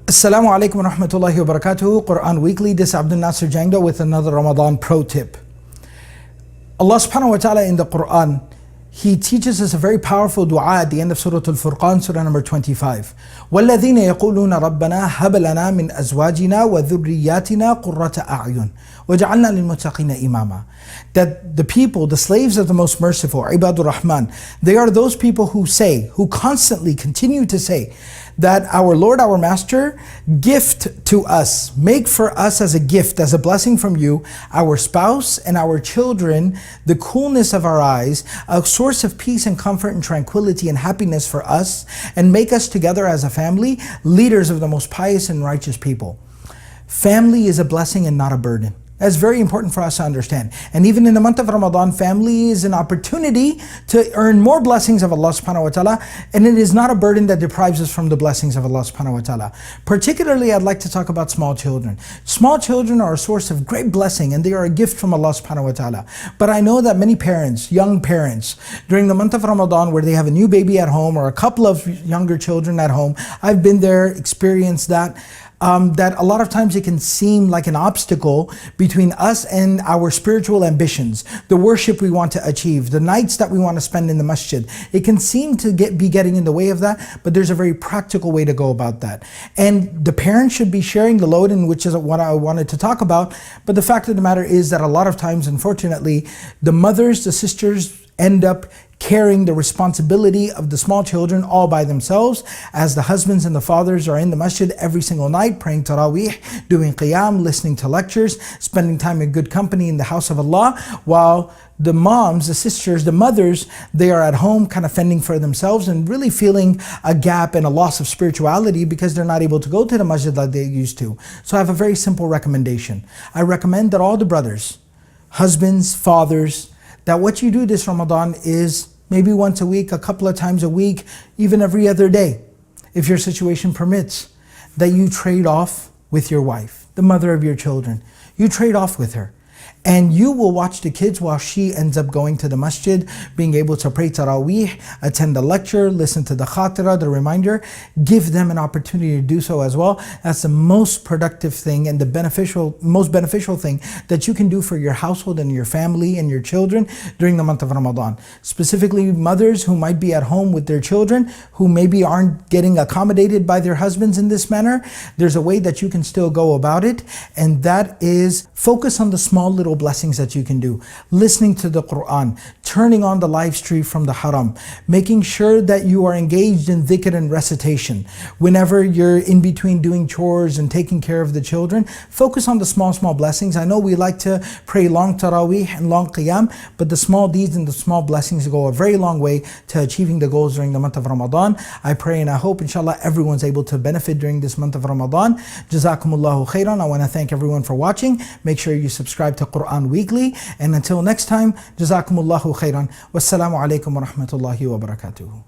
Assalamu alaikum wa rahmatullahi wa barakatuhu. Quran Weekly. This is Abdul Nasir Jangda with another Ramadan pro tip. Allah subhanahu wa ta'ala in the Quran, He teaches us a very powerful dua at the end of Surah Al-Furqan, Surah number 25. وَالَّذِينَ يَقُولُونَ رَبَّنَا هَبْ لَنَا مِنْ أَزْوَاجِنَا وَذُرِّيَّاتِنَا قُرَّةَ أَعْيُنٍ وَجَعَلْنَا لِلْمُتَّقِينَ إِمَامًا. That the people, the slaves of the Most Merciful, Ibadur Rahman, they are those people who say, who constantly continue to say, that our Lord, our Master, gift to us, make for us as a gift, as a blessing from you, our spouse and our children, the coolness of our eyes, a source of peace and comfort and tranquility and happiness for us, and make us together as a family, leaders of the most pious and righteous people. Family is a blessing and not a burden. That's very important for us to understand. And even in the month of Ramadan, family is an opportunity to earn more blessings of Allah subhanahu wa ta'ala, and it is not a burden that deprives us from the blessings of Allah subhanahu wa ta'ala. Particularly, I'd like to talk about small children. Small children are a source of great blessing and they are a gift from Allah subhanahu wa ta'ala. But I know that many parents, young parents, during the month of Ramadan where they have a new baby at home or a couple of younger children at home, I've been there, experienced that. That a lot of times it can seem like an obstacle between us and our spiritual ambitions, the worship we want to achieve, the nights that we want to spend in the masjid. It can seem to be getting in the way of that, but there's a very practical way to go about that. And the parents should be sharing the load, in which is what I wanted to talk about. But the fact of the matter is that a lot of times, unfortunately, the mothers, the sisters end up carrying the responsibility of the small children all by themselves, as the husbands and the fathers are in the masjid every single night praying Taraweeh, doing Qiyam, listening to lectures, spending time in good company in the house of Allah, while the moms, the sisters, the mothers, they are at home kind of fending for themselves and really feeling a gap and a loss of spirituality because they're not able to go to the masjid like they used to. So I have a very simple recommendation. I recommend that all the brothers, husbands, fathers, that what you do this Ramadan is maybe once a week, a couple of times a week, even every other day, if your situation permits, that you trade off with your wife, the mother of your children. You trade off with her. And you will watch the kids while she ends up going to the masjid, being able to pray Taraweeh, attend the lecture, listen to the khatira, the reminder. Give them an opportunity to do so as well. That's the most productive thing and the most beneficial thing that you can do for your household and your family and your children during the month of Ramadan. Specifically, mothers who might be at home with their children, who maybe aren't getting accommodated by their husbands in this manner. There's a way that you can still go about it, and that is focus on the small little blessings that you can do. Listening to the Quran, turning on the live stream from the haram, making sure that you are engaged in dhikr and recitation. Whenever you're in between doing chores and taking care of the children, focus on the small blessings. I know we like to pray long Taraweeh and long Qiyam, but the small deeds and the small blessings go a very long way to achieving the goals during the month of Ramadan. I pray and I hope inshallah everyone's able to benefit during this month of Ramadan. Jazakumullahu khairan. I want to thank everyone for watching. Make sure you subscribe to Quran Weekly, and until next time, Jazakumullahu khairan. Wassalamu alaikum wa rahmatullahi wa barakatuhu.